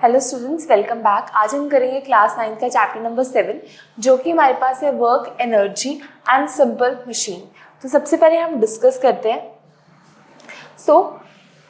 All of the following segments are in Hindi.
Hello students, welcome back. आज हम करेंगे क्लास 9 का चैप्टर नंबर 7 जो कि हमारे पास है work, energy and simple machine. तो सबसे पहले हम डिस्कस करते हैं।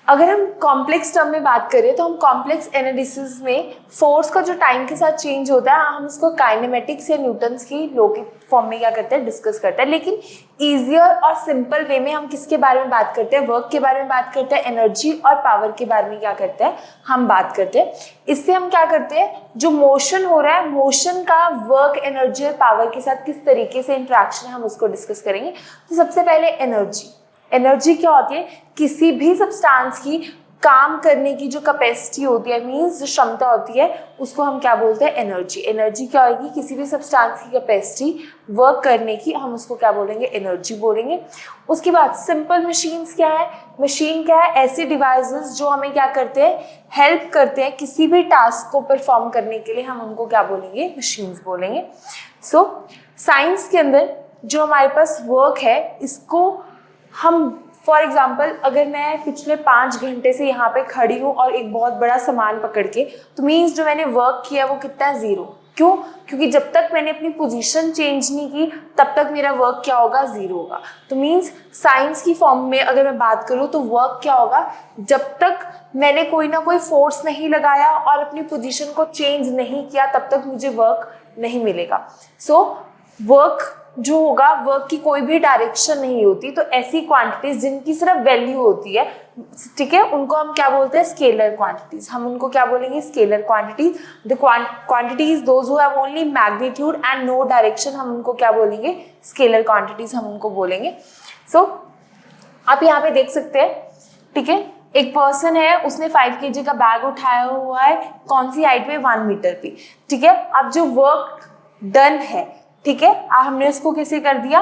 अगर हम कॉम्प्लेक्स टर्म में बात करें तो हम कॉम्प्लेक्स एनालिसिस में फोर्स का जो टाइम के साथ चेंज होता है हम इसको काइनेमेटिक्स या न्यूटन्स की लॉ के फॉर्म में क्या करते हैं, डिस्कस करते हैं। लेकिन ईजियर और सिंपल वे में हम किसके बारे में बात करते हैं, वर्क के बारे में बात करते हैं, एनर्जी और पावर के बारे में क्या करते हैं, हम बात करते हैं। इससे हम क्या करते हैं, जो मोशन हो रहा है, मोशन का वर्क, एनर्जी और पावर के साथ किस तरीके से इंट्रैक्शन है हम उसको डिस्कस करेंगे। तो सबसे पहले एनर्जी क्या होती है, किसी भी सब्सटेंस की काम करने की जो कैपेसिटी होती है, मींस जो क्षमता होती है, उसको हम क्या बोलते हैं, एनर्जी क्या होगी, किसी भी सब्सटेंस की कैपेसिटी वर्क करने की, हम उसको क्या बोलेंगे, एनर्जी बोलेंगे। उसके बाद सिंपल मशीन्स क्या है, मशीन क्या है, ऐसी डिवाइसेस जो हमें क्या करते हैं, हेल्प करते हैं किसी भी टास्क को परफॉर्म करने के लिए, हम उनको क्या बोलेंगे, मशीन्स बोलेंगे। साइंस के अंदर जो हमारे पास वर्क है, इसको हम फॉर एग्जाम्पल, अगर मैं पिछले 5 घंटे से यहाँ पे खड़ी हूँ और एक बहुत बड़ा सामान पकड़ के, तो मीन्स जो मैंने वर्क किया वो कितना है, 0। क्यों? क्योंकि जब तक मैंने अपनी पोजीशन चेंज नहीं की तब तक मेरा वर्क क्या होगा, 0 होगा। तो मीन्स साइंस की फॉर्म में अगर मैं बात करूँ तो वर्क क्या होगा, जब तक मैंने कोई ना कोई फोर्स नहीं लगाया और अपनी पोजीशन को चेंज नहीं किया तब तक मुझे वर्क नहीं मिलेगा। वर्क जो होगा, वर्क की कोई भी डायरेक्शन नहीं होती, तो ऐसी क्वांटिटीज जिनकी सिर्फ वैल्यू होती है, ठीक है, उनको हम क्या बोलते हैं, स्केलर क्वांटिटीज। हम उनको क्या बोलेंगे, scalar quantities. The quantities those who have only magnitude and no direction, हम उनको क्या बोलेंगे, स्केलर क्वांटिटीज हम उनको बोलेंगे। आप यहाँ पे देख सकते हैं, ठीक है, एक पर्सन है, उसने 5 kg का बैग उठाया हुआ है, कौन सी हाइट पे, 1 मीटर पे, ठीक है। अब जो वर्क डन है, ठीक है, हमने इसको कैसे कर दिया,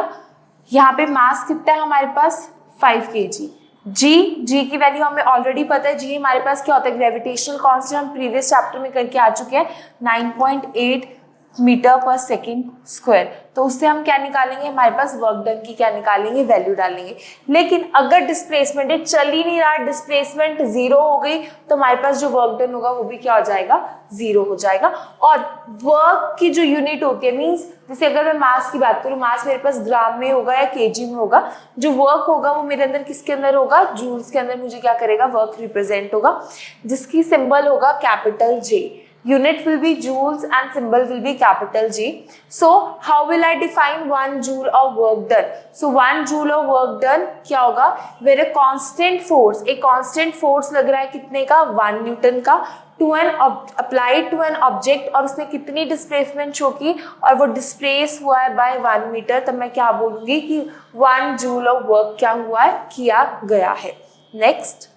यहाँ पे मास कितना है हमारे पास, 5 kg। जी की वैल्यू हमें ऑलरेडी पता है, जी हमारे पास क्या होता है, ग्रेविटेशनल कांस्टेंट, हम प्रीवियस चैप्टर में करके आ चुके हैं, 9.8 मीटर पर सेकेंड स्क्वायर। तो उससे हम क्या निकालेंगे, हमारे पास वर्क डन की क्या निकालेंगे, वैल्यू डालेंगे। लेकिन अगर डिस्प्लेसमेंट चल ही नहीं रहा, डिस्प्लेसमेंट 0 हो गई, तो हमारे पास जो वर्क डन होगा वो भी क्या हो जाएगा, 0 हो जाएगा। और वर्क की जो यूनिट होती है, मींस जैसे अगर मैं मास की बात करूं, मास मेरे पास ग्राम में होगा या केजी में होगा, जो वर्क होगा वो मेरे अंदर किसके अंदर होगा, जूल्स के अंदर मुझे क्या करेगा, वर्क रिप्रेजेंट होगा, जिसकी सिंबल होगा capital J। Unit will be joules and symbol will be capital J. So how will I define 1 joule of work done? So 1 joule of work done क्या होगा, where a constant force, एक constant force लग रहा है कितने का, 1 न्यूटन का, to an applied to an object, और उसने कितनी डिस्प्लेसमेंट शो की, और वो डिस्प्लेस हुआ है बाय 1 मीटर, तब मैं क्या बोलूंगी कि 1 जूल ऑफ वर्क क्या हुआ है, किया गया है। नेक्स्ट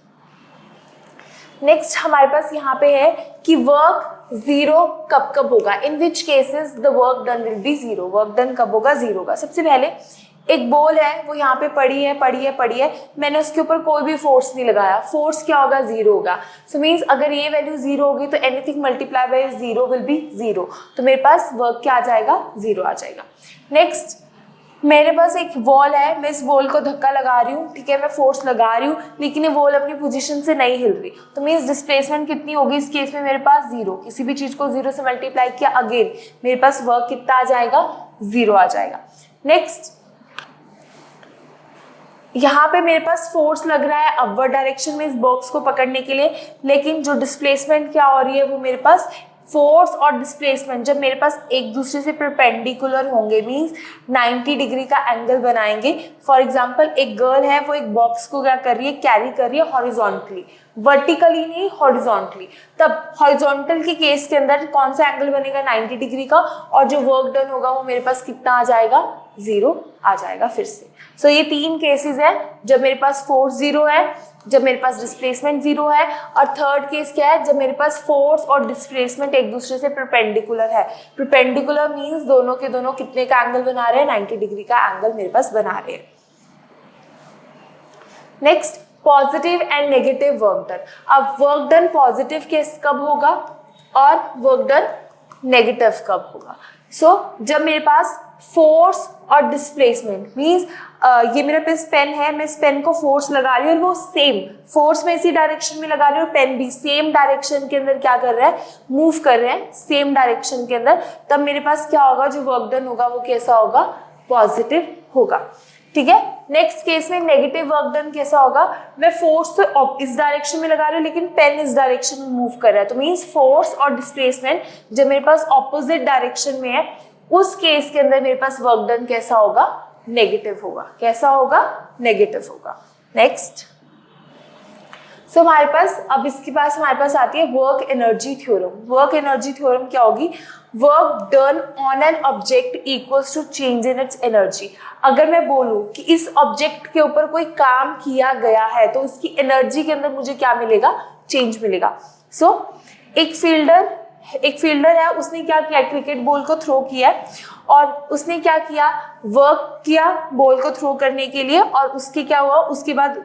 हमारे पास यहाँ पे है कि वर्क 0 कब होगा, in which cases the work done will be 0। Work done कब होगा, 0 होगा। सबसे पहले एक बॉल है, वो यहाँ पे पड़ी है, मैंने उसके ऊपर कोई भी फोर्स नहीं लगाया, फोर्स क्या होगा, 0 होगा। सो मीन्स अगर ये वैल्यू 0 होगी तो anything multiply by 0 will be 0, तो मेरे पास वर्क क्या आ जाएगा, 0 आ जाएगा। नेक्स्ट, मेरे पास एक वॉल है, मैं इस वॉल को धक्का लगा रही हूँ, ठीक है, मैं फोर्स लगा रही हूँ, लेकिन ये वॉल अपनी पोजीशन से नहीं हिल रही, तो मीन्स डिस्प्लेसमेंट कितनी होगी इस केस में, मेरे पास 0। किसी भी चीज को 0 से मल्टीप्लाई किया, अगेन मेरे पास वर्क कितना आ जाएगा, 0 आ जाएगा। नेक्स्ट, यहाँ पे मेरे पास फोर्स लग रहा है अपवर्ड डायरेक्शन में इस बॉक्स को पकड़ने के लिए, लेकिन जो डिस्प्लेसमेंट क्या हो रही है, वो मेरे पास फोर्स और डिस्प्लेसमेंट जब मेरे पास एक दूसरे से परपेंडिकुलर होंगे, मींस 90 डिग्री का एंगल बनाएंगे। फॉर एग्जांपल, एक गर्ल है, वो एक बॉक्स को क्या कर रही है, कैरी कर रही है हॉरिजॉन्टली, वर्टिकली नहीं, हॉरिजॉन्टली। तब हॉरिजॉन्टल के केस के अंदर कौन सा एंगल बनेगा, 90 डिग्री का, और जो वर्क डन होगा वो मेरे पास कितना आ जाएगा, 0 आ जाएगा फिर से। सो ये 3 केसेस है, जब मेरे पास फोर्स 0 है, जब मेरे पास डिस्प्लेसमेंट 0 है, और थर्ड केस क्या है, जब मेरे पास फोर्स और डिस्प्लेसमेंट एक दूसरे से परपेंडिकुलर है। परपेंडिकुलर मींस दोनों के दोनों कितने का एंगल बना रहे हैं, 90 डिग्री का एंगल मेरे पास बना रहे हैं। Next, positive and negative work done. अब वर्क डन पॉजिटिव केस कब होगा और वर्क डन नेगेटिव कब होगा। जब मेरे पास फोर्स और डिस्प्लेसमेंट मीन्स ये मेरे पास पेन है, मैं इस पेन को फोर्स लगा रही हूँ और वो सेम फोर्स में इसी डायरेक्शन में लगा रही हूँ, पेन भी सेम डायरेक्शन के अंदर क्या कर रहा है, मूव कर रहे हैं सेम डायरेक्शन के अंदर, तब मेरे पास क्या होगा, जो वर्क डन होगा वो कैसा होगा, पॉजिटिव होगा। ठीक है। नेक्स्ट केस में नेगेटिव वर्क डन कैसा होगा, मैं फोर्स तो इस डायरेक्शन में लगा रही हूँ लेकिन पेन इस डायरेक्शन में मूव कर रहा है, तो मीन्स फोर्स और डिस्प्लेसमेंट जब मेरे पास ऑपोजिट डायरेक्शन में है, उस केस के अंदर मेरे पास वर्क डन कैसा होगा, नेगेटिव होगा। कैसा होगा, नेगेटिव होगा। नेक्स्ट सो हमारे पास अब इसके पास हमारे पास आती है work energy theorem. Work energy theorem क्या होगी, work done on an object equals to change in its energy. अगर मैं बोलूं कि इस ऑब्जेक्ट के ऊपर कोई काम किया गया है तो उसकी एनर्जी के अंदर मुझे क्या मिलेगा, चेंज मिलेगा। सो एक फील्डर है, उसने क्या किया, क्रिकेट बॉल को थ्रो किया और उसने क्या किया, वर्क किया बॉल को थ्रो करने के लिए, और उसके क्या हुआ, उसके बाद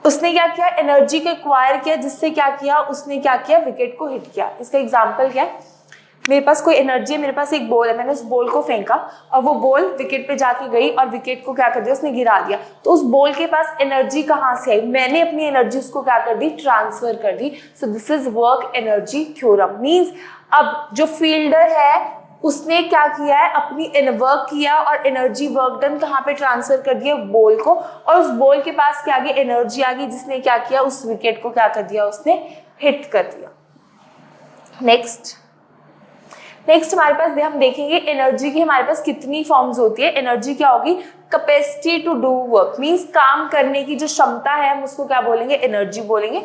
उसने क्या किया, एनर्जी को एक्वायर किया, जिससे क्या किया, उसने क्या किया, विकेट को हिट किया। इसका एग्जांपल क्या है, मेरे पास कोई एनर्जी है, मेरे पास एक बॉल है, मैंने उस बॉल को फेंका और वो बॉल विकेट पे जाके गई और विकेट को क्या कर दिया, उसने गिरा दिया। तो उस बॉल के पास एनर्जी कहाँ से आई, मैंने अपनी एनर्जी उसको क्या कर दी, ट्रांसफर कर दी। So this is work energy theorem. Means अब जो फील्डर है उसने क्या किया है, अपनी वर्क किया और एनर्जी वर्क डन कहाँ पे ट्रांसफर कर दिया, बॉल को, और उस बॉल के पास क्या आ गई, एनर्जी आ गई, जिसने क्या किया, उस विकेट को क्या कर दिया, उसने हिट कर दिया। नेक्स्ट हमारे पास हम देखेंगे एनर्जी की हमारे पास कितनी फॉर्म्स होती है। एनर्जी क्या होगी, capacity to do work, means काम करने की जो क्षमता है हम उसको क्या बोलेंगे, एनर्जी बोलेंगे।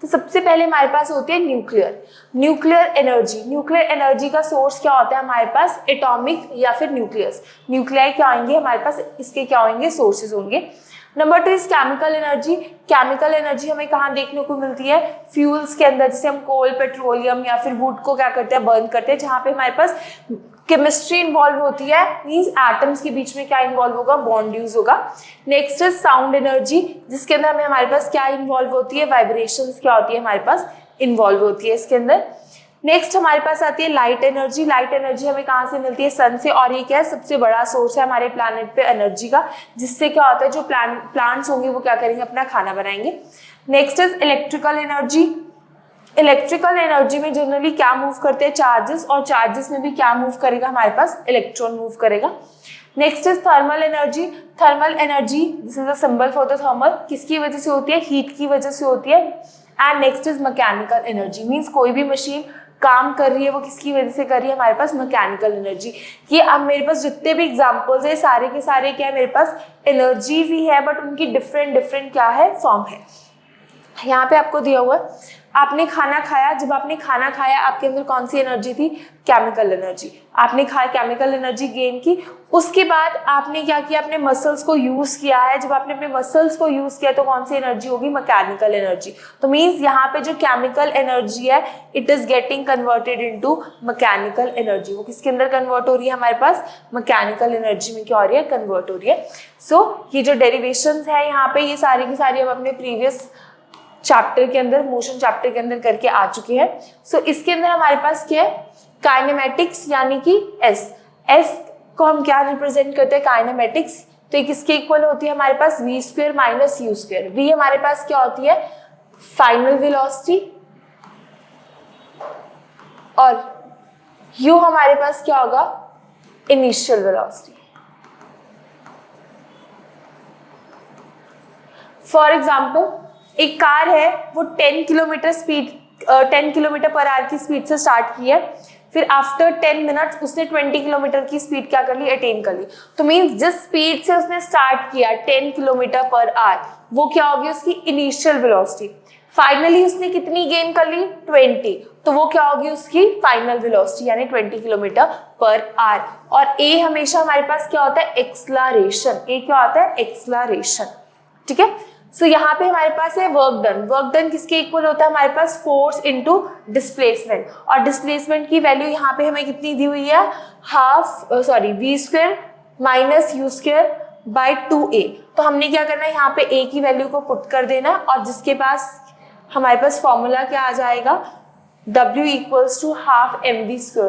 तो सबसे पहले हमारे पास होती है न्यूक्लियर एनर्जी। न्यूक्लियर एनर्जी का सोर्स क्या होता है हमारे पास, एटॉमिक या फिर न्यूक्लियस। न्यूक्लियाई क्या आएंगे हमारे पास, इसके क्या होंगे, सोर्सेज होंगे। Number 2 is chemical energy. Chemical energy हमें कहाँ देखने को मिलती है, फ्यूल्स के अंदर, जैसे हम कोल, पेट्रोलियम या फिर वुड को क्या करते हैं, बर्न करते हैं, जहाँ पे हमारे पास केमिस्ट्री इन्वॉल्व होती है, मींस एटम्स के बीच में क्या इन्वॉल्व होगा, बॉन्ड यूज होगा। नेक्स्ट इज साउंड एनर्जी, जिसके अंदर हमारे पास क्या इन्वॉल्व होती है, वाइब्रेशंस क्या होती है हमारे पास इन्वॉल्व होती है इसके अंदर। नेक्स्ट हमारे पास आती है लाइट एनर्जी। लाइट एनर्जी हमें कहाँ से मिलती है, सन से, और ये क्या है, सबसे बड़ा सोर्स है हमारे प्लैनेट पे एनर्जी का, जिससे क्या होता है, जो प्लांट्स होंगे वो क्या करेंगे, अपना खाना बनाएंगे। Next is electrical energy. Electrical energy में जनरली क्या मूव करते हैं, चार्जेस, और चार्जेस में भी क्या मूव करेगा हमारे पास, इलेक्ट्रॉन मूव करेगा। Next is thermal energy. Thermal energy this is a symbol for the thermal, किसकी वजह से होती है, हीट की वजह से होती है। And next is mechanical energy, means कोई भी मशीन काम कर रही है वो किसकी वजह से कर रही है, हमारे पास मैकेनिकल एनर्जी। ये अब मेरे पास जितने भी एग्जांपल्स है सारे के सारे क्या है, मेरे पास एनर्जीज ही है, बट उनकी डिफरेंट क्या है, फॉर्म है। यहाँ पे आपको दिया हुआ है, आपने खाना खाया, जब आपने खाना खाया आपके अंदर कौन सी एनर्जी थी, केमिकल एनर्जी। आपने खाया, केमिकल एनर्जी गेन की, उसके बाद आपने क्या किया, अपने मसल्स को यूज किया है, जब आपने अपने मसल्स को यूज किया तो कौन सी एनर्जी होगी, मैकेनिकल एनर्जी। तो मींस यहाँ पे जो केमिकल एनर्जी है it is getting converted into mechanical energy. वो किसके अंदर कन्वर्ट हो रही है, हमारे पास मैकेनिकल एनर्जी में क्या हो रही है, कन्वर्ट हो रही है। सो ये जो डेरिवेशंस है यहाँ पे, ये सारी की सारी हम अपने प्रीवियस चैप्टर के अंदर, मोशन चैप्टर के अंदर करके आ चुके हैं। सो इसके अंदर हमारे पास क्या है, काइनेमेटिक्स, यानी कि एस को हम क्या रिप्रेजेंट करते हैं, काइनेमेटिक्स। तो ये किसके इक्वल होती है हमारे पास, v square minus you square. v हमारे पास क्या होती है, फाइनल वेलोसिटी, और u हमारे पास क्या होगा, इनिशियल वेलोसिटी। फॉर एग्जाम्पल एक कार है, वो 10 किलोमीटर पर आवर की स्पीड से स्टार्ट की है, फिर आफ्टर 10 मिनट्स उसने 20 किलोमीटर की स्पीड क्या कर ली, अटेन कर ली। तो मीन्स जिस स्पीड से उसने स्टार्ट किया 10 किलोमीटर पर आवर, वो क्या होगी उसकी इनिशियल वेलोसिटी। फाइनली उसने कितनी गेन कर ली, 20, तो वो क्या होगी उसकी फाइनल वेलोसिटी, यानी 20 किलोमीटर पर आवर। और ए हमेशा हमारे पास क्या होता है, एक्सलरेशन। ए क्या होता है, एक्सलरेशन। ठीक है। सो यहाँ पे हमारे पास है वर्क डन किसके इक्वल होता है, हमारे पास फोर्स इनटू डिस्प्लेसमेंट, और डिस्प्लेसमेंट की वैल्यू यहाँ पे हमें कितनी दी हुई है, v square minus you square by 2a। तो हमने क्या करना है, यहाँ पे a की वैल्यू को पुट कर देना, और जिसके पास हमारे पास फॉर्मूला क्या आ जाएगा, W equals to half mv²।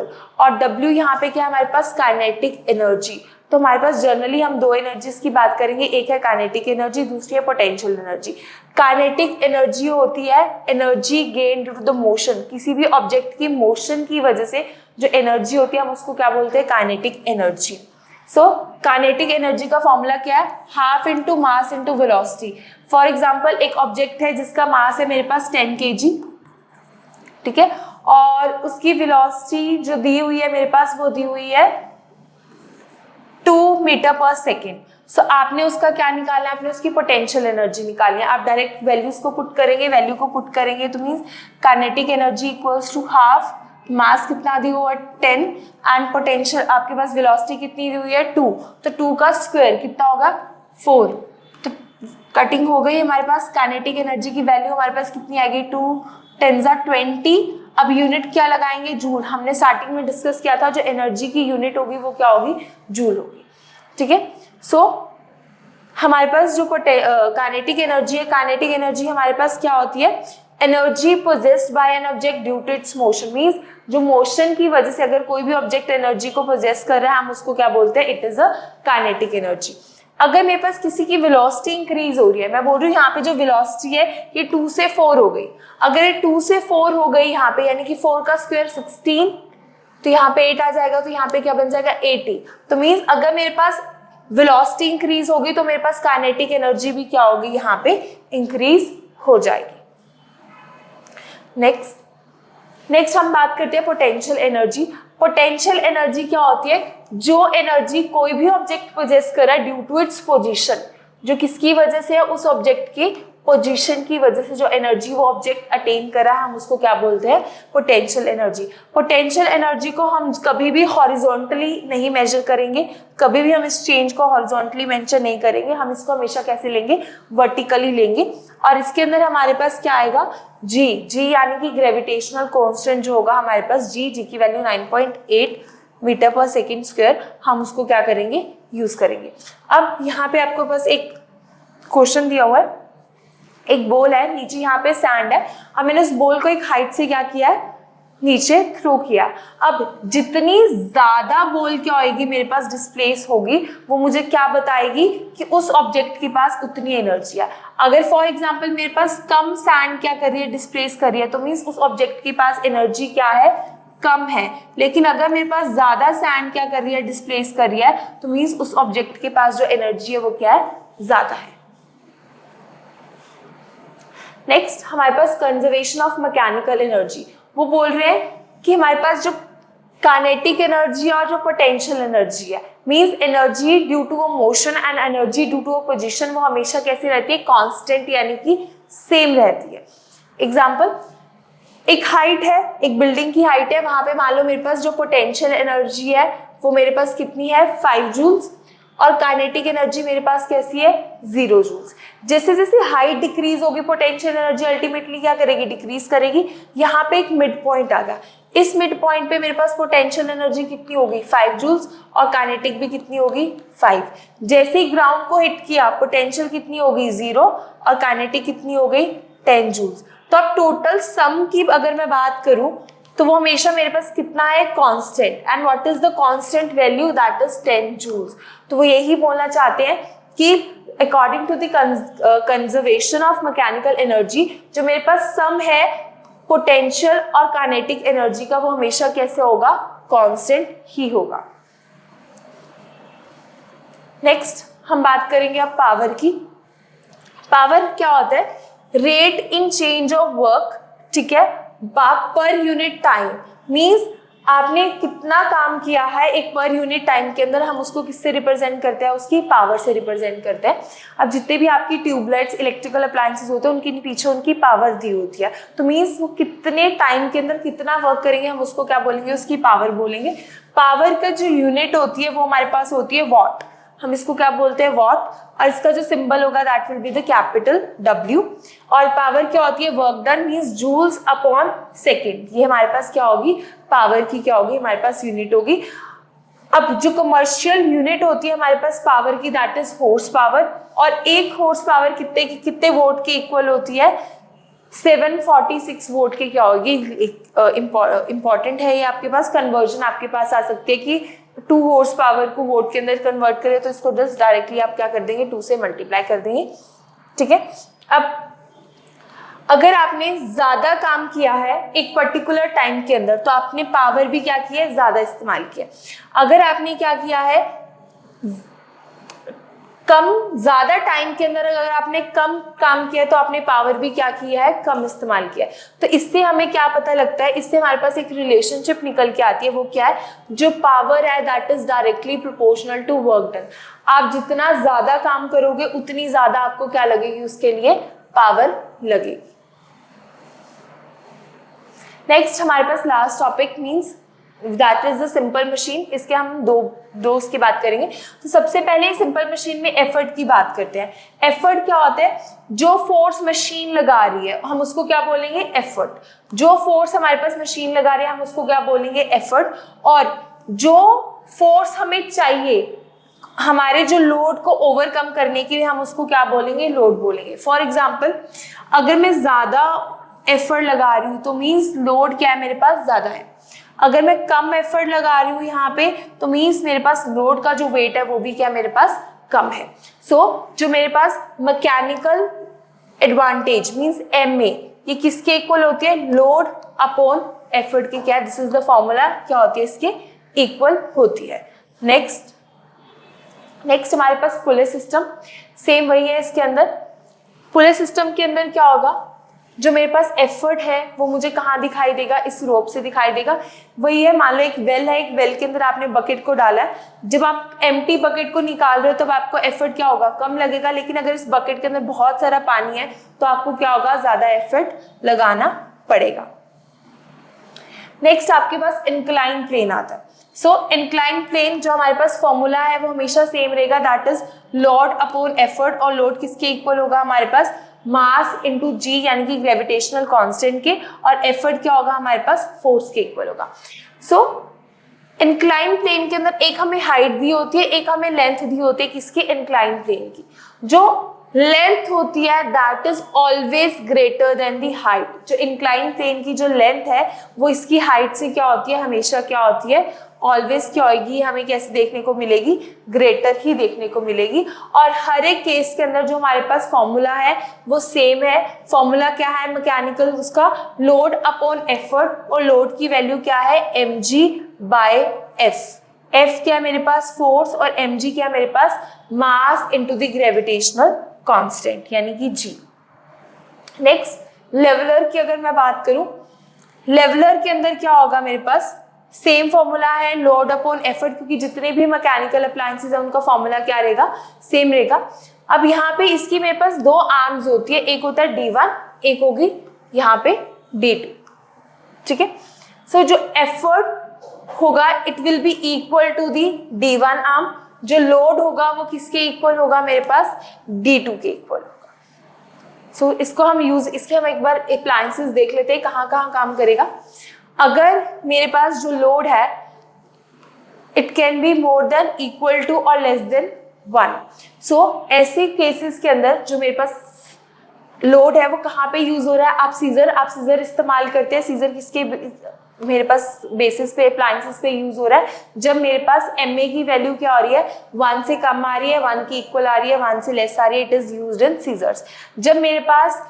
और W यहाँ पे क्या है हमारे पास, काइनेटिक एनर्जी। तो हमारे पास जनरली हम दो एनर्जीज की बात करेंगे, एक है काइनेटिक एनर्जी, दूसरी है पोटेंशियल एनर्जी। काइनेटिक एनर्जी होती है energy gain due to the motion, किसी भी ऑब्जेक्ट की मोशन की वजह से जो एनर्जी होती है हम उसको क्या बोलते हैं, kinetic energy. So kinetic energy का फॉर्मूला क्या है, half into mass into velocity. For example एक ऑब्जेक्ट है जिसका मास है मेरे पास 10 kg, ठीक है, और उसकी वेलोसिटी जो दी हुई है मेरे पास वो दी हुई है 2 मीटर पर सेकेंड। सो आपने उसका क्या निकालना है, आपने उसकी पोटेंशियल एनर्जी निकालनी है। आप डायरेक्ट वैल्यूज को पुट करेंगे, वैल्यू को पुट करेंगे तो means kinetic energy equals to half, mass कितना दी हुआ है 10 एंड पोटेंशियल आपके पास वेलोसिटी कितनी दी हुई है 2, तो 2 का स्क्वायर कितना होगा 4। तो कटिंग हो गई हमारे पास, काइनेटिक एनर्जी की वैल्यू हमारे पास कितनी आएगी 2 10 20। अब यूनिट क्या लगाएंगे, जूल। हमने स्टार्टिंग में डिस्कस किया था जो एनर्जी की यूनिट होगी वो क्या होगी, जूल होगी, ठीक है। सो हमारे पास जो काइनेटिक एनर्जी है, काइनेटिक एनर्जी हमारे पास क्या होती है, energy possessed by an object due to its motion. Means जो मोशन की वजह से अगर कोई भी ऑब्जेक्ट एनर्जी को पोजेस कर रहा है हम उसको क्या बोलते हैं, it is a kinetic energy. अगर मेरे पास किसी की वेलोसिटी इंक्रीज हो रही है, मैं बोल रही हूँ यहाँ पे जो वेलोसिटी है ये 2 से 4 हो गई, अगर ये 2 से 4 हो गई यहाँ पे, यानी कि 4 का स्क्वायर 16, तो यहाँ पे 8 आ जाएगा, तो यहाँ पे क्या बन जाएगा 80। तो मीन्स अगर मेरे पास वेलोसिटी इंक्रीज होगी तो मेरे पास काइनेटिक एनर्जी भी क्या होगी, यहाँ पे इंक्रीज हो जाएगी। नेक्स्ट हम बात करते हैं पोटेंशियल एनर्जी। पोटेंशियल एनर्जी क्या होती है, जो एनर्जी कोई भी ऑब्जेक्ट पोजेस कर रहा है ड्यू टू इट्स पोजीशन, जो किसकी वजह से है, उस ऑब्जेक्ट की पोजीशन की वजह से जो एनर्जी वो ऑब्जेक्ट अटेन कर रहा है हम उसको क्या बोलते हैं, पोटेंशियल एनर्जी। पोटेंशियल एनर्जी को हम कभी भी हॉरिजॉन्टली नहीं मेजर करेंगे, कभी भी हम इस चेंज को हॉरिजॉन्टली मेंशन नहीं करेंगे, हम इसको हमेशा कैसे लेंगे, वर्टिकली लेंगे। और इसके अंदर हमारे पास क्या आएगा, जी यानी कि ग्रेविटेशनल कांस्टेंट जो होगा हमारे पास, जी की वैल्यू 9.8 मीटर पर सेकेंड स्क्वायर, हम उसको क्या करेंगे, यूज करेंगे। अब यहाँ पे आपको बस एक क्वेश्चन दिया हुआ है, एक बॉल है, नीचे यहाँ पे सैंड है, अब मैंने उस बॉल को एक हाइट से क्या किया है, नीचे थ्रो किया। अब जितनी ज्यादा बॉल क्या होगी मेरे पास डिस्प्लेस होगी, वो मुझे क्या बताएगी कि उस ऑब्जेक्ट के पास उतनी एनर्जी है। अगर फॉर एग्जांपल मेरे पास कम सैंड क्या कर रही है, डिस्प्लेस कर रही है, तो मीन्स उस ऑब्जेक्ट के पास एनर्जी क्या है, कम है। लेकिन अगर मेरे पास ज्यादा सैंड क्या कर रही है, डिस्प्लेस कर रही है, तो मीन्स उस ऑब्जेक्ट के पास जो एनर्जी है वो क्या है, ज्यादा है। नेक्स्ट हमारे पास कंजर्वेशन ऑफ मैकेनिकल एनर्जी। वो बोल रहे हैं कि हमारे पास जो काइनेटिक एनर्जी और जो पोटेंशियल एनर्जी है, means energy due to a motion and energy due to a position, वो हमेशा कैसी रहती है, कांस्टेंट यानी कि सेम रहती है। एग्जांपल, एक हाइट है, एक बिल्डिंग की हाइट है, वहां पे मान लो मेरे पास जो पोटेंशियल एनर्जी है वो मेरे पास कितनी है 5 जूल्स, और काइनेटिक एनर्जी मेरे पास कैसी है 0 जूल्स। जैसे जैसे हाइट डिक्रीज होगी पोटेंशियल एनर्जी अल्टीमेटली क्या करेगी, डिक्रीज करेगी। यहाँ पे एक मिड पॉइंट आ गया, इस मिड पॉइंट पे मेरे पास पोटेंशियल एनर्जी कितनी होगी 5 जूल्स, और काइनेटिक भी कितनी होगी 5। जैसे ही ग्राउंड को हिट किया पोटेंशियल कितनी होगी 0 और काइनेटिक कितनी हो गई 10 जूल्स। तो अब टोटल सम की अगर मैं बात करूं तो वो हमेशा मेरे पास कितना है, constant. And what is the constant value, that is 10 joules. तो वो यही बोलना चाहते हैं कि according to the conservation of mechanical energy, जो मेरे पास सम है पोटेंशियल और काइनेटिक एनर्जी का, वो हमेशा कैसे होगा, कांस्टेंट ही होगा। नेक्स्ट हम बात करेंगे अब पावर की। पावर क्या होता है, rate in change of work, ठीक है, पर यूनिट टाइम। मींस आपने कितना काम किया है एक पर यूनिट टाइम के अंदर, हम उसको किससे रिप्रेजेंट करते हैं, उसकी पावर से रिप्रेजेंट करते हैं। अब जितने भी आपकी ट्यूबलाइट्स, इलेक्ट्रिकल अप्लायंसेस होते हैं, उनके पीछे उनकी पावर दी होती है। तो मींस वो कितने टाइम के अंदर कितना वर्क करेंगे, हम उसको क्या बोलेंगे, उसकी पावर बोलेंगे। पावर का जो यूनिट होती है वो हमारे पास होती है वॉट, हम इसको क्या बोलते हैं वॉट, और इसका जो सिंबल होगा that will be the capital W। और पावर क्या होती है, work done means joules upon second. ये हमारे पास क्या होगी, पावर की क्या होगी, हमारे पास यूनिट होगी। अब जो कमर्शियल यूनिट होती है हमारे पास पावर की, दैट इज हॉर्स पावर। और एक हॉर्स पावर कितने वोट के इक्वल होती है, 746 वोट की क्या होगी, इंपॉर्टेंट है ये आपके पास। कन्वर्जन आपके पास आ सकती है कि 2 हॉर्स पावर को वोट के अंदर कन्वर्ट करें, तो इसको जस्ट डायरेक्टली आप क्या कर देंगे, 2 से मल्टीप्लाई कर देंगे, ठीक है। अब अगर आपने ज्यादा काम किया है एक पर्टिकुलर टाइम के अंदर, तो आपने पावर भी क्या किया है, ज्यादा इस्तेमाल किया। अगर आपने क्या किया है, ज्यादा टाइम के अंदर अगर आपने कम काम किया तो आपने पावर भी क्या किया है, कम इस्तेमाल किया है। तो इससे हमें क्या पता लगता है, इससे हमारे पास एक रिलेशनशिप निकल के आती है, वो क्या है, जो पावर है that is directly proportional to work done. आप जितना ज्यादा काम करोगे उतनी ज्यादा आपको क्या लगेगी, उसके लिए पावर लगेगी। नेक्स्ट हमारे पास last topic means that is the simple machine. इसके हम दो उसकी बात करेंगे। तो सबसे पहले सिंपल मशीन में एफर्ट की बात करते हैं। एफर्ट क्या होता है, जो फोर्स मशीन लगा रही है हम उसको क्या बोलेंगे, एफर्ट। जो फोर्स हमारे पास मशीन लगा रही है हम उसको क्या बोलेंगे, एफर्ट। और जो फोर्स हमें चाहिए हमारे जो लोड को ओवरकम करने के लिए हम उसको क्या बोलेंगे, लोड बोलेंगे। फॉर एग्जाम्पल अगर मैं ज्यादा एफर्ट लगा रही हूँ तो मीन्स लोड क्या है, मेरे पास ज्यादा है। अगर मैं कम एफर्ट लगा रही हूँ यहाँ पे तो मीन्स मेरे पास लोड का जो वेट है वो भी क्या मेरे पास कम है। सो जो मेरे पास mechanical advantage means M A, ये किसके इक्वल होती है, लोड अपॉन एफर्ट की क्या है, दिस इज द फॉर्मूला, क्या होती है इसके इक्वल होती है। नेक्स्ट हमारे पास पुलिस सिस्टम, सेम वही है। इसके अंदर पुलिस सिस्टम के अंदर क्या होगा, जो मेरे पास एफर्ट है वो मुझे कहाँ दिखाई देगा, इस रोप से दिखाई देगा। वही है, मान लो एक वेल है, एक वेल के अंदर आपने बकेट को डाला है, जब आप एम्प्टी बकेट को निकाल रहे हो तब आपको एफर्ट क्या होगा, कम लगेगा। लेकिन अगर इस बकेट के अंदर बहुत सारा पानी है तो आपको क्या होगा, ज्यादा एफर्ट लगाना पड़ेगा। नेक्स्ट आपके पास इंक्लाइन प्लेन आता है। सो इंक्लाइन प्लेन जो हमारे पास फॉर्मूला है वो हमेशा सेम रहेगा, that is load upon effort. और लोड किसके इक्वल होगा, हमारे पास मास इंटू जी यानी कि ग्रेविटेशनल कांस्टेंट के, और एफर्ट क्या होगा हमारे पास फोर्स के इक्वल होगा। सो इंक्लाइन प्लेन के अंदर एक हमें हाइट दी होती है, एक हमें लेंथ दी होती है, किसकी, इंक्लाइन प्लेन की। जो लेंथ होती है that is always greater then the height. जो इंक्लाइन प्लेन की जो लेंथ है वो इसकी हाइट से क्या होती है, हमेशा क्या होती है, ऑलवेज क्या होगी, हमें कैसे देखने को मिलेगी, ग्रेटर ही देखने को मिलेगी। और हर एक केस के अंदर जो हमारे पास फॉर्मूला है वो सेम है। फॉर्मूला क्या है मैकेनिकल, उसका लोड अपॉन एफर्ट, और लोड की वैल्यू क्या है, mg बाय एफ। एफ क्या है मेरे पास, फोर्स, और mg क्या है मेरे पास, mass into the gravitational constant यानी कि g। नेक्स्ट लेवलर की अगर मैं बात करूं, लेवलर के अंदर क्या होगा, मेरे पास सेम फॉर्मूला है, लोड अपॉन एफर्ट, क्योंकि जितने भी मैकेनिकल अप्लायंसेस है उनका फॉर्मूला क्या रहेगा, सेम रहेगा। अब यहाँ पे इसकी मेरे पास 2 आर्म्स होती है, एक होता है D1, एक होगी यहाँ पे D2, ठीक है। सो जो एफर्ट होगा it will be equal to the D1 arm, जो लोड होगा वो किसके इक्वल होगा, मेरे पास D2 के इक्वल होगा। सो इसको हम इसके हम एक बार अप्लायंसेस देख लेते हैं कहाँ कहाँ काम करेगा। अगर मेरे पास जो लोड है it can be more than equal to और लेस देन 1। सो ऐसे केसेस के अंदर जो मेरे पास लोड है वो कहाँ पे यूज हो रहा है, आप सीजर इस्तेमाल करते हैं। सीजर किसके मेरे पास बेसिस पे, अप्लायंसेस पे यूज हो रहा है, जब मेरे पास MA की वैल्यू क्या हो रही है, 1 से कम आ रही है, 1 की इक्वल आ रही है, 1 से लेस आ रही है, it is used in scissors. जब मेरे पास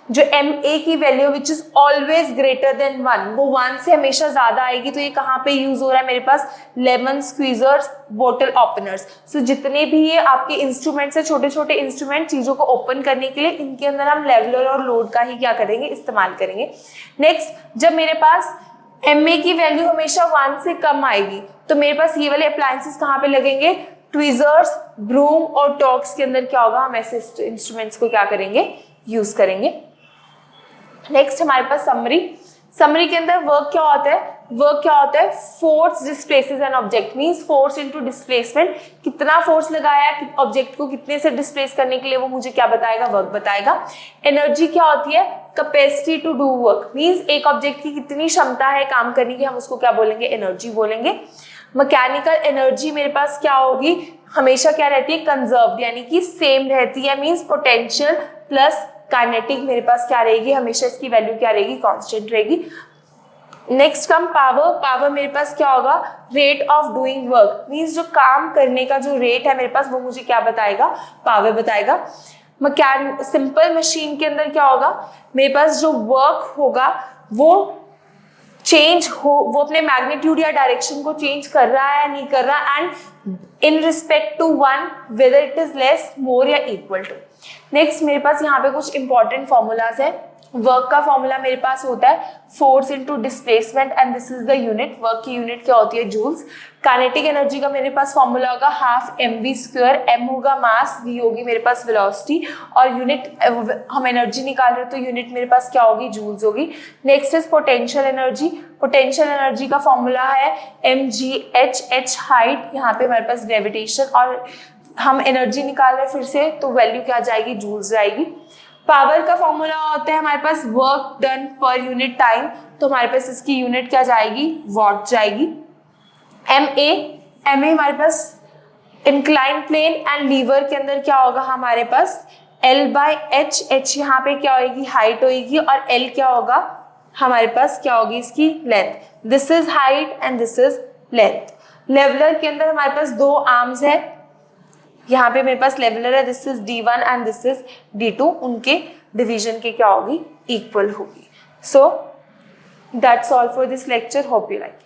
जो MA की value which is always greater than 1, वो 1 से हमेशा ज्यादा आएगी, तो ये कहाँ पे यूज हो रहा है, मेरे पास लेमन स्क्वीजर्स, बोतल ओपनर्स। सो जितने भी ये आपके इंस्ट्रूमेंट्स है, छोटे छोटे इंस्ट्रूमेंट चीजों को ओपन करने के लिए, इनके अंदर हम लेवलर और लोड का ही क्या करेंगे, इस्तेमाल करेंगे। नेक्स्ट जब मेरे पास MA की वैल्यू हमेशा 1 से कम आएगी तो मेरे पास ये वाले अप्लायंसेस कहाँ पे लगेंगे, ट्विजर्स, ब्रूम और टॉक्स के अंदर क्या होगा, हम ऐसे इंस्ट्रूमेंट्स को क्या करेंगे, यूज करेंगे। नेक्स्ट हमारे पास समरी के अंदर वर्क क्या होता है, force displaces an object, means force into displacement. कितना फोर्स लगाया है ऑब्जेक्ट को कितने से डिस्प्लेस करने के लिए, वो मुझे क्या बताएगा, वर्क बताएगा। एनर्जी क्या होती है, capacity to do work, means एक ऑब्जेक्ट की कितनी क्षमता है काम करने की, हम उसको क्या बोलेंगे, एनर्जी बोलेंगे। मैकेनिकल एनर्जी मेरे पास क्या होगी, हमेशा क्या रहती है, कंजर्व्ड यानी कि सेम रहती है, मींस पोटेंशियल प्लस काइनेटिक मेरे पास क्या रहेगी, हमेशा इसकी वैल्यू क्या रहेगी, कांस्टेंट रहेगी। नेक्स्ट कम पावर, पावर मेरे पास क्या होगा, rate of doing work, means जो काम करने का जो रेट है मेरे पास वो मुझे क्या बताएगा, पावर बताएगा। सिंपल मशीन के अंदर क्या होगा, मेरे पास जो वर्क होगा वो चेंज हो, वो अपने मैग्नीट्यूड या डायरेक्शन को चेंज कर रहा है या नहीं कर रहा, and in respect to one whether it is less, more या इक्वल टू। नेक्स्ट मेरे पास यहाँ पे कुछ इंपॉर्टेंट फॉर्मूलाज है। वर्क का फॉर्मूला मेरे पास होता है force into displacement and this is the unit, work की यूनिट क्या होती है, जूल्स। काइनेटिक एनर्जी का मेरे पास फॉर्मूला होगा हाफ mv², m होगा मास, v होगी मेरे पास वेलोसिटी, और यूनिट हम एनर्जी निकाल रहे हैं तो यूनिट मेरे पास क्या होगी, जूल्स होगी। Next is potential energy, potential energy का फॉर्मूला है mgh, h हाइट, यहाँ पे हमारे पास ग्रेविटेशन, और हम एनर्जी निकाल रहे हैं फिर से तो वैल्यू क्या जाएगी, जूल्स जाएगी। पावर का फॉर्मूला होता है हमारे पास work done per unit time, तो हमारे पास इसकी यूनिट क्या जाएगी, वॉट जाएगी। एम ए हमारे पास इंक्लाइन प्लेन एंड लीवर के अंदर क्या होगा हमारे पास L/h, h यहाँ पे क्या होगी, हाइट होगी, और L क्या होगा हमारे पास, क्या होगी इसकी length. This is height and this is length. Leveller के अंदर हमारे पास दो आर्म्स है, यहाँ पे मेरे पास लेवलर है, this is D1 and this is D2, उनके डिवीजन के क्या होगी, इक्वल होगी। So that's all for this lecture, hope you like.